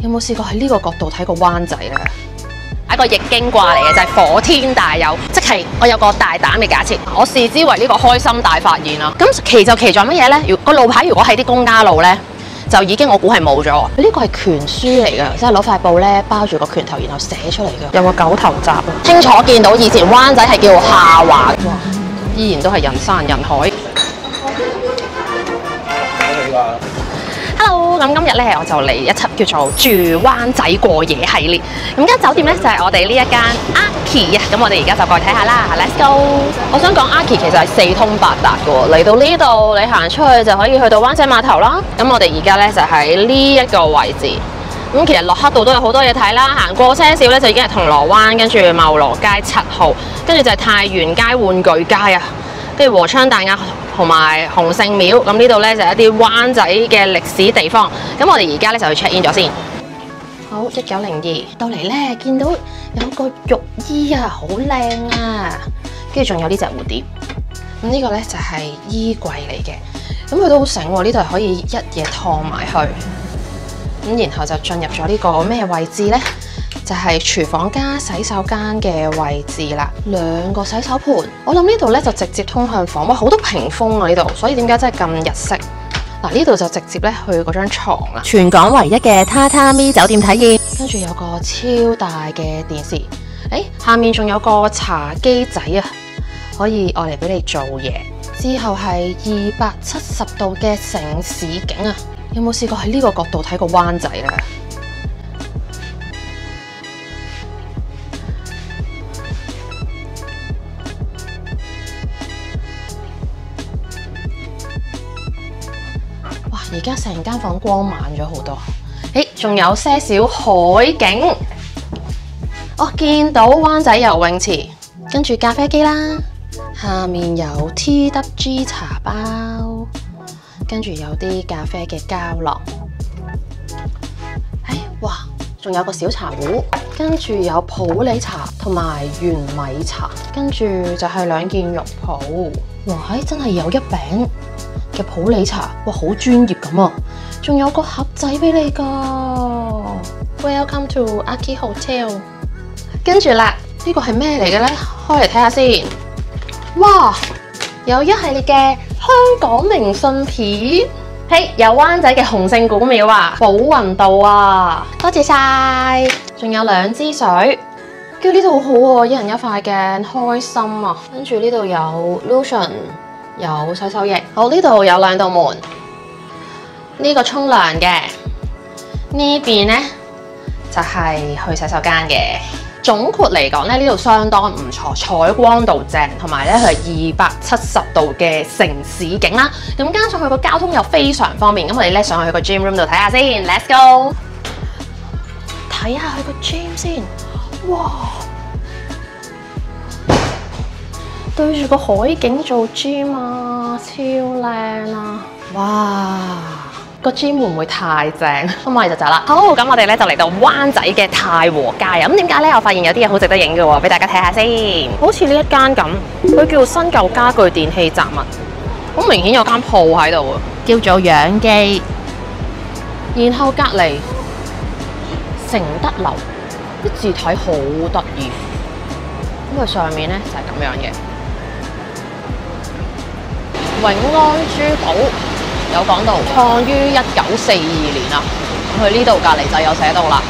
有冇試過喺呢個角度睇個灣仔咧？一個易經卦嚟嘅，就係火天大有，即係我有個大膽嘅假設，我視之為呢個開心大發現啦。咁奇就奇在乜嘢咧？個路牌如果係啲公家路咧，就已經我估係冇咗。呢個係拳書嚟㗎，即係攞塊布咧包住個拳頭，然後寫出嚟㗎。有個狗頭閘啊！清楚見到以前灣仔係叫下華，哇，依然都係人山人海。Hello， 咁今日咧我就嚟一輯叫做住灣仔過夜系列。咁間酒店咧就係我哋呢一間 Arky 啊。咁我哋而家就過去睇下啦。Let's go！ 我想講 Arky 其實係四通八達嘅喎，嚟到呢度你行出去就可以去到灣仔碼頭啦。咁我哋而家咧就喺呢一個位置。咁其實駱克道都有好多嘢睇啦，行過些少咧就已經係銅鑼灣，跟住茂羅街7號，跟住就係太原街玩具街啊，跟住和昌大押同埋洪聖廟。咁呢度咧就係一啲灣仔嘅歷史地方。咁我哋而家咧就去 check in 咗先。好，1902到嚟咧，見到有個浴衣啊，好靚啊，跟住仲有呢隻蝴蝶。咁呢個咧就係衣櫃嚟嘅，咁佢都好醒喎，呢度係可以一嘢趟埋去。咁然後就進入咗呢個咩位置呢？就係廚房加洗手間嘅位置啦，兩個洗手盤。我諗呢度咧就直接通向房，哇，好多屏風啊呢度，所以點解真係咁日式？嗱，呢度就直接咧去嗰張床啦，全港唯一嘅榻榻米酒店體驗。跟住有個超大嘅電視，下面仲有個茶几仔啊，可以愛嚟俾你做嘢。之後係270度嘅城市景啊！有冇試過喺呢個角度睇個灣仔咧？哇！而家成間房光猛咗好多。仲有些少海景。我見到灣仔游泳池，跟住咖啡機啦，下面有 TWG 茶包。跟住有啲咖啡嘅膠囊，哇！仲有個小茶壺，跟住有普洱茶同埋玄米茶，跟住就係2件肉脯。哇！真係有一餅嘅普洱茶，哇！好專業咁啊！仲有個盒仔俾你㗎。Welcome to Arky Hotel。跟住啦，呢個係咩嚟嘅咧？開嚟睇下先。哇！有一系列嘅香港明信片，有灣仔嘅洪聖古廟啊，寶雲道啊，多謝晒。仲有2支水，跟住呢度好好喎，一人一塊嘅，開心啊。跟住呢度有 lotion， 有洗手液。好，呢度有2道門，呢個沖涼嘅，呢邊呢就係去洗手間嘅。總括嚟講咧，呢度相當唔錯，採光度正，同埋咧佢係270度嘅城市景啦。咁加上佢個交通又非常方便，咁我哋咧上去個 gym room 度睇下先 ，Let's go！ 睇下佢個 gym 先，哇！對住個海景做 gym 啊，超靚啊！哇！個 gym 會唔會太正？咁我哋就走啦。好，咁我哋咧就嚟到灣仔嘅太和街啊。咁點解咧？我發現有啲嘢好值得影嘅喎，俾大家睇下先。好似呢一間咁，佢叫新舊家具電器雜物，好明顯有間鋪喺度啊，叫做養基。然後隔離承德樓，啲字體好得意。咁佢上面咧就係咁樣嘅。永安珠寶。有講到創於1942年啊，咁佢呢度隔離就有寫到啦。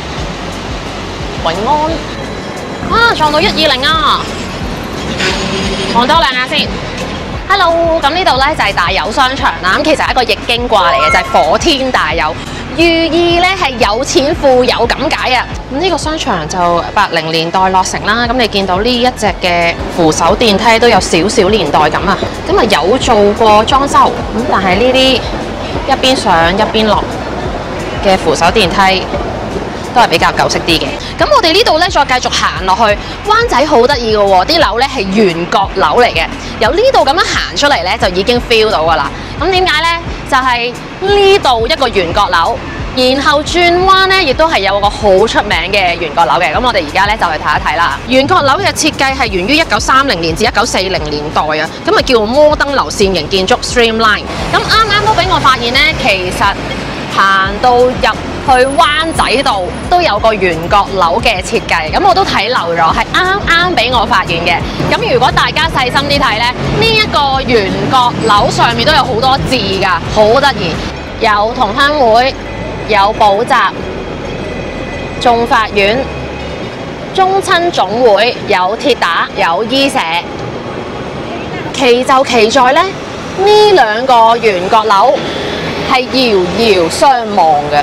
永安啊，創到120啊，望多2眼先。Hello， 咁呢度咧就係大有商場啦。咁其實係一個易經卦嚟嘅，就係火天大有，寓意咧係有錢富有咁解啊。咁呢個商場就80年代落成啦。咁你見到呢一隻嘅扶手電梯都有少少年代感啊。咁啊有做過裝修，咁但係呢啲一邊上一邊落嘅扶手電梯都係比較舊式啲嘅。咁我哋呢度咧再繼續行落去，灣仔好得意嘅喎，啲樓咧係圓角樓嚟嘅，由呢度咁樣行出嚟咧就已經 feel 到㗎啦。咁點解咧？就係呢度一個圓角樓，然後轉彎咧亦都係有個好出名嘅圓角樓嘅。咁我哋而家咧就去睇一睇啦。圓角樓嘅設計係源於1930年至1940年代啊，咁啊叫摩登流線型建築 Streamline。咁啱啱都俾我發現咧，其實行到入去灣仔度都有個圓角樓嘅設計，咁我都睇漏咗，係啱啱俾我發現嘅。咁如果大家細心啲睇呢，呢一個圓角樓上面都有好多字㗎，好得意。有同鄉會，有補習、眾法院、中親總會，有鐵打，有醫社。奇就奇在呢，呢兩個圓角樓係遙遙相望嘅。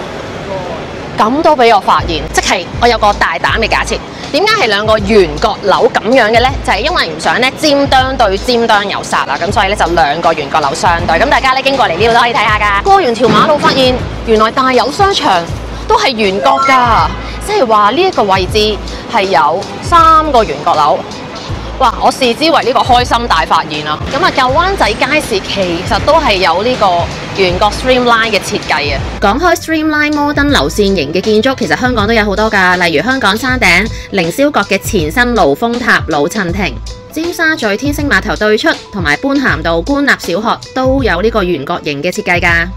咁都俾我發現，即係我有個大膽嘅假設，點解係兩個圓角樓咁樣嘅呢？就係因為唔想咧尖端對尖端有殺啊，咁所以咧就兩個圓角樓相對。咁大家咧經過嚟呢度都可以睇下㗎。過完條馬路發現，原來大有商場都係圓角㗎，即係話呢一個位置係有3個圓角樓。哇！我視之為呢個開心大發現啦。咁啊，舊灣仔街市其實都係有呢個圓角 streamline 嘅設計啊。講開 streamline 摩登流線型嘅建築，其實香港都有好多㗎，例如香港山頂凌霄閣嘅前身盧峰塔老襯亭、尖沙咀天星碼頭對出同埋般咸道官立小學都有呢個圓角型嘅設計㗎。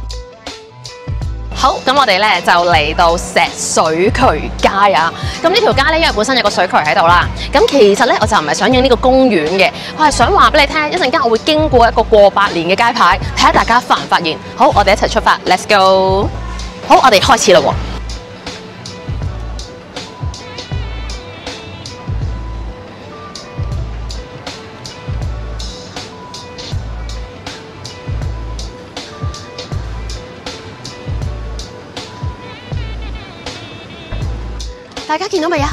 好，咁我哋咧就嚟到石水渠街啊！咁呢條街咧，因為本身有個水渠喺度啦。咁其實咧，我就唔係想影呢個公園嘅，我係想話俾你聽，一陣間我會經過一個過百年嘅街牌，睇下大家發唔發現。好，我哋一齊出發 ，Let's go！ 好，我哋開始啦喎！大家見到未啊？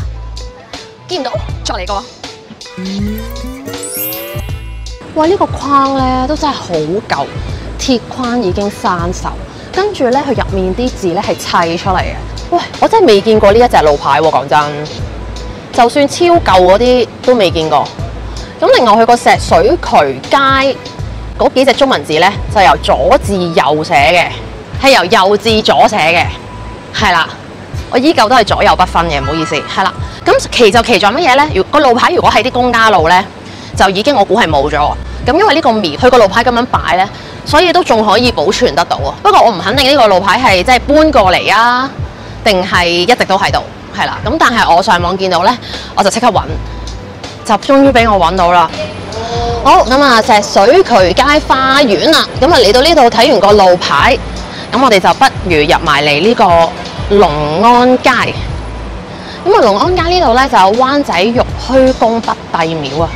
見唔到，再嚟個。哇！呢個框咧都真係好舊，鐵框已經生鏽，跟住咧佢入面啲字咧係砌出嚟嘅。喂，我真係未見過呢一隻路牌喎，講真。就算超舊嗰啲都未見過。咁另外佢個石水渠街嗰幾隻中文字咧，就由左至右寫嘅，係由右至左寫嘅，係啦。我依舊都係左右不分嘅，唔好意思，係啦。咁奇就奇在乜嘢咧？如個路牌如果係啲公家路咧，就已經我估係冇咗。咁因為呢個苗佢個路牌咁樣擺咧，所以都仲可以保存得到啊。不過我唔肯定呢個路牌係即係搬過嚟啊，定係一直都喺度，係啦。咁但係我上網見到咧，我就即刻揾，就終於俾我揾到啦。好，咁啊，石水渠街花園啦。咁啊嚟到呢度睇完個路牌，咁我哋就不如入埋嚟呢個龍安街。咁啊，龍安街呢度咧就有灣仔玉虛宮北帝廟啊。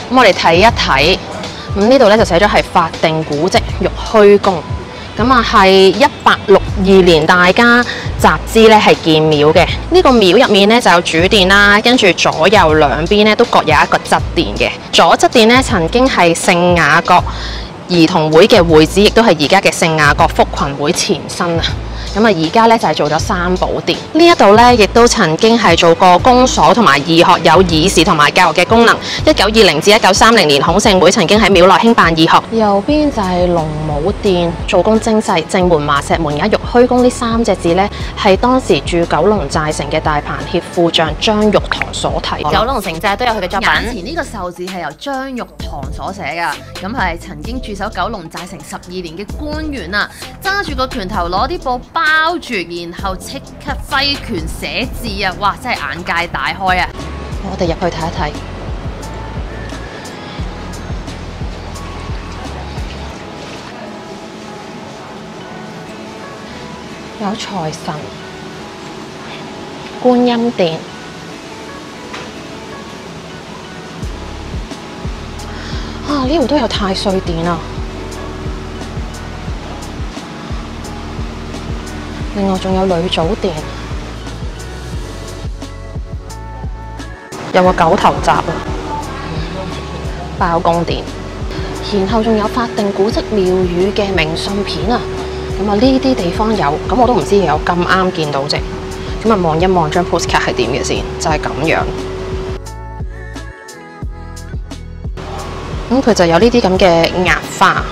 咁我哋睇一睇，咁呢度咧就寫咗係法定古蹟玉虛宮。咁啊係1862年大家集資咧係建廟嘅。呢個廟入面咧就有主殿啦，跟住左右兩邊咧都各有一個側殿嘅。左側殿咧曾經係聖雅各兒童會嘅會址，亦都係而家嘅聖雅各福群會前身啊。咁啊，而家咧就係做咗三寶殿。呢一度咧，亦都曾經係做過公所同埋義學，有議事同埋教育嘅功能。1920至1930年，孔聖會曾經喺廟內興辦義學。右邊就係龍母殿，做工精細，正門、麻石門額、玉虛宮呢3隻字咧，係當時駐九龍寨城嘅大鵬協副將張玉堂所題。九龍城寨都有佢嘅作品。眼前呢個壽字係由張玉堂所寫㗎，咁係曾經駐守九龍寨城12年嘅官員啊，揸住個拳頭攞啲布包住，然後即刻揮拳寫字啊！哇，真係眼界大開啊！我哋入去睇一睇。有財神、觀音殿。啊！呢度都有太歲殿啊！另外仲有女祖殿，有個九頭閘啊，包公殿，然後仲有法定古蹟廟宇嘅明信片啊。咁啊呢啲地方有，咁我都唔知有咁啱見到啫。咁啊望一望張 postcard 係點嘅先，就係咁樣。咁佢就有呢啲咁嘅壓花。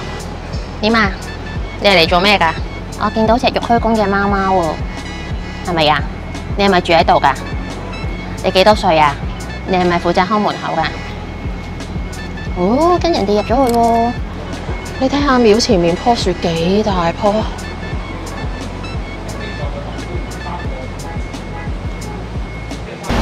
點啊？你係嚟做咩㗎？我見到隻玉虛宮嘅貓貓喎，係咪啊？你係咪住喺度㗎？你幾多歲啊？你係咪負責看門口㗎？哦，跟人哋入咗去喎。你睇下廟前面棵樹幾大棵，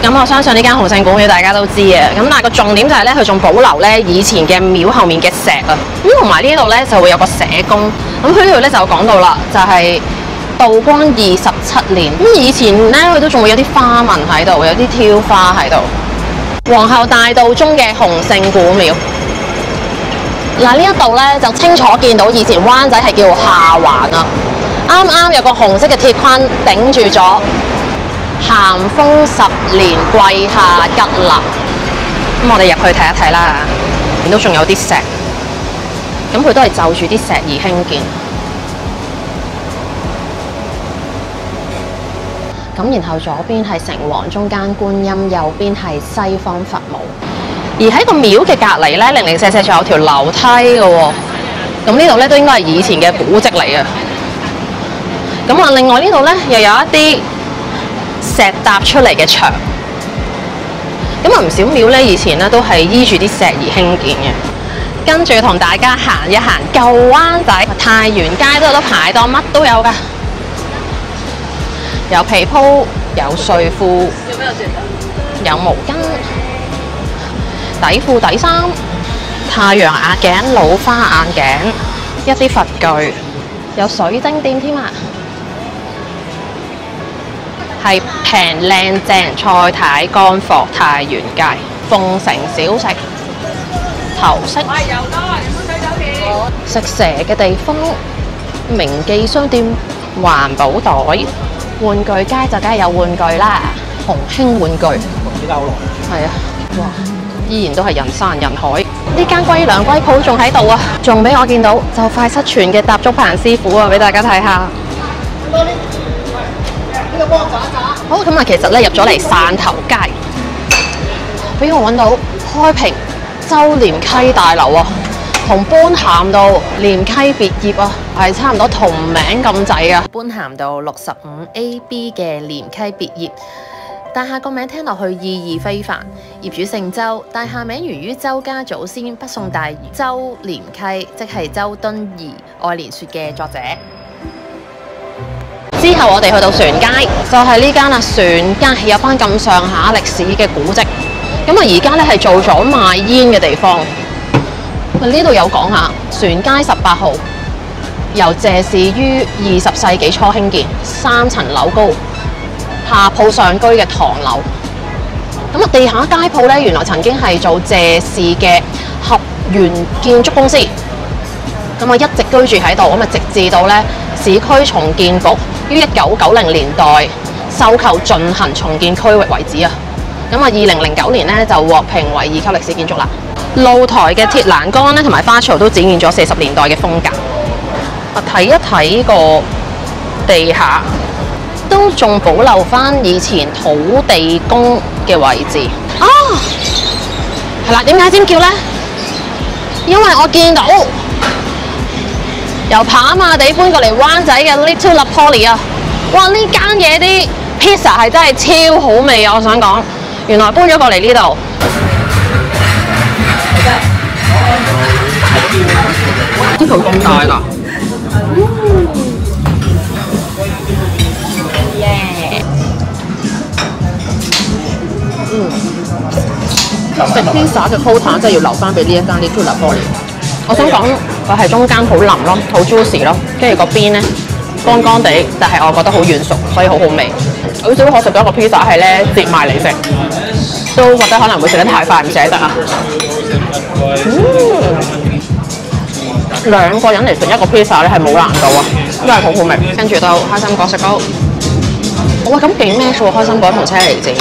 咁我相信呢間洪聖古廟大家都知啊。咁但係個重點就係咧，佢仲保留咧以前嘅廟後面嘅石啊。咁同埋呢度咧就會有個社宮。咁佢呢度咧就講到啦，就係、道光27年。咁以前咧佢都仲會有啲花紋喺度，有啲挑花喺度。皇后大道中嘅洪聖古廟。嗱，呢一度咧就清楚見到以前灣仔係叫下環啊。啱啱有個紅色嘅鐵框頂住咗。咸豐10年季下吉立，咁我哋入去睇一睇啦。都仲有啲石，咁佢都係就住啲石而興建。咁然後左邊係城隍，中間觀音，右邊係西方佛母。而喺個廟嘅隔離咧，零零舍舍仲有條樓梯嘅喎。咁呢度咧都應該係以前嘅古蹟嚟嘅。咁啊，另外呢度咧又有一啲石搭出嚟嘅牆，咁啊唔少廟咧以前咧都係依住啲石而興建嘅。跟住同大家行一行舊灣仔太原街，都有得排檔，乜都有㗎，有被鋪，有睡褲，有毛巾、底褲、底衫、太陽眼鏡、老花眼鏡，一啲佛具，有水晶店添啊！係平靚正菜太乾貨太原街鳳城小食頭飾食蛇嘅地方名記商店環保袋玩具街就梗係有玩具啦，鴻興玩具係啊，哇！依然都係人山人海。呢間龜娘龜鋪仲喺度啊，仲俾我見到就快失傳嘅踏竹棚師傅啊，俾大家睇下。好咁啊，其實咧入咗嚟汕頭街，俾我揾到開平周廉溪大樓啊，同般咸道廉溪別業啊，係差唔多同名咁滯啊。般咸道65AB 嘅廉溪別業大廈個名聽落去意義非凡，業主姓周，大廈名源於周家祖先北宋大周廉溪，即係周敦頤愛蓮說嘅作者。之後我哋去到船街，就係呢間啦。船街有翻咁上下歷史嘅古蹟，咁啊而家咧係做咗賣煙嘅地方。呢度有講下，船街18號由謝氏於20世紀初興建，3層樓高，下鋪上居嘅唐樓。咁啊地下街鋪咧，原來曾經係做謝氏嘅合源建築公司，咁啊一直居住喺度，咁啊直至到咧市區重建局於1990年代收購進行重建區域為止啊！咁啊，2009年咧就獲評為2級歷史建築啦。露台嘅鐵欄杆咧同埋花槽都展現咗40年代嘅風格。睇一睇個地下，都仲保留翻以前土地公嘅位置。啊，係啦，點解尖叫咧？因為我見到由跑馬地搬過嚟灣仔嘅 Little Napoli 啊！哇，呢間嘢啲 pizza 係真係超好味啊！我想講，原來搬咗過嚟呢度。啲球咁大㗎！食 pizza 嘅 quota 真係要留翻俾呢一間 Little Napoli。我想講佢係中間好腍咯，好 juicy 咯，跟住個邊咧乾乾地，但係我覺得好軟熟，所以好好味。好少可食到一個 pizza 係咧折埋嚟食，都覺得可能會食得太快唔捨得啊。兩個人嚟食一個 pizza 咧係冇難度啊，真係好好味。跟住到開心果雪糕，哇咁幾 match 喎！開心果同車厘子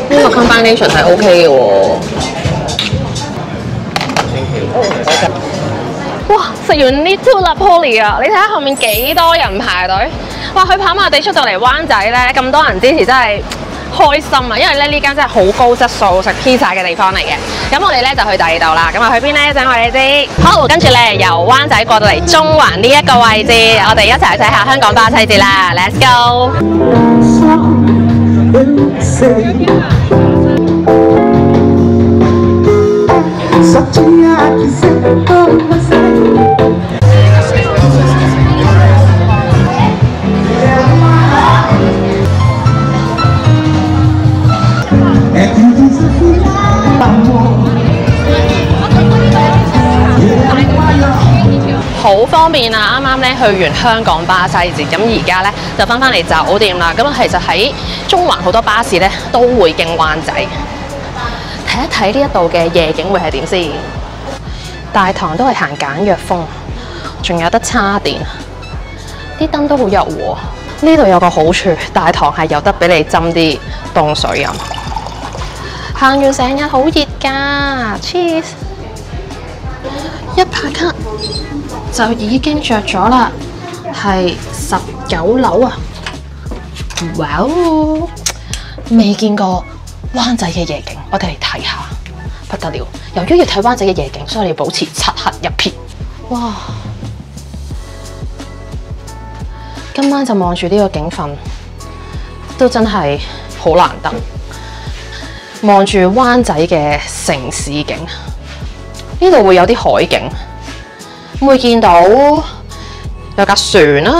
呢個 combination 係 OK 嘅喎。哇！食完 Little Napoli 啊，你睇下後面幾多人排隊。哇！佢跑馬地出到嚟灣仔咧，咁多人支持真係開心啊！因為咧呢間真係好高質素食 pizza 嘅地方嚟嘅。咁我哋咧就去第二度啦。咁啊去邊咧？想話你知。好，跟住咧由灣仔過到嚟中環呢一個位置，我哋一齊去睇下香港包妻節啦。Let's go！好方便啊！啱啱咧去完香港巴西節，咁而家咧就翻嚟酒店啦。咁其實喺中環好多巴士咧都會經灣仔，睇一睇呢一度嘅夜景會係點先。大堂都係行簡約風，仲有得叉電，啲燈都好柔和。呢度有個好處，大堂係有得俾你斟啲凍水飲。行完成日好熱㗎 ，cheese！ 一拍卡就已經着咗啦，係19樓啊！哇哦，未見過灣仔嘅夜景，我哋嚟睇下，不得了！由於要睇灣仔嘅夜景，所以你要保持漆黑一片。哇！今晚就望住呢個景瞓，都真係好難得。望住灣仔嘅城市景，呢度會有啲海景，會見到有架船啦。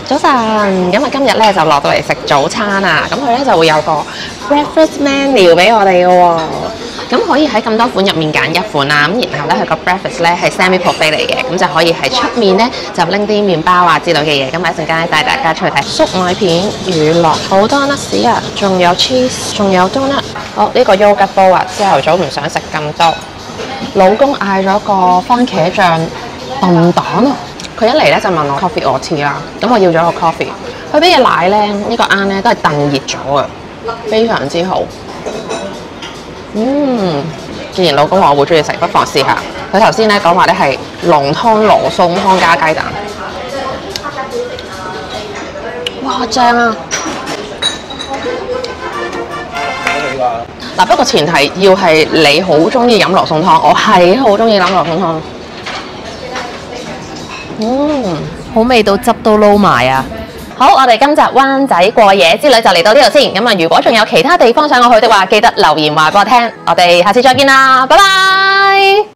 早晨，咁啊今日咧就落到嚟食早餐啦。咁佢咧就會有個 breakfast menu 俾我哋嘅喎。咁可以喺咁多款入面揀一款啦。咁然後咧佢個 breakfast 咧係 semi buffet 嚟嘅，咁就可以喺出面咧就拎啲麵包啊之類嘅嘢。咁一陣間帶大家出去睇粟米片、乳酪，好多 nuts 啊，仲有 cheese， 仲有 donut。好，呢個 yogurt bowl 啊，朝頭早唔想食咁多。老公嗌咗個番茄醬燉蛋啊！佢一嚟咧就問我 coffee or tea 啦，咁我要咗個 coffee。佢俾嘅奶咧，呢個啱咧都係燉熱咗嘅，非常之好。既然老公話我會中意食，不妨試下。佢頭先咧講話咧係濃湯羅宋湯加雞蛋，哇正啊！嗱，不過前提要係你好中意飲羅宋湯，我係好中意飲羅宋湯。好味到汁都撈埋啊！好，我哋今集灣仔過夜之旅就嚟到呢度先。咁啊，如果仲有其他地方想我去的話，記得留言話俾我聽。我哋下次再見啦，拜拜。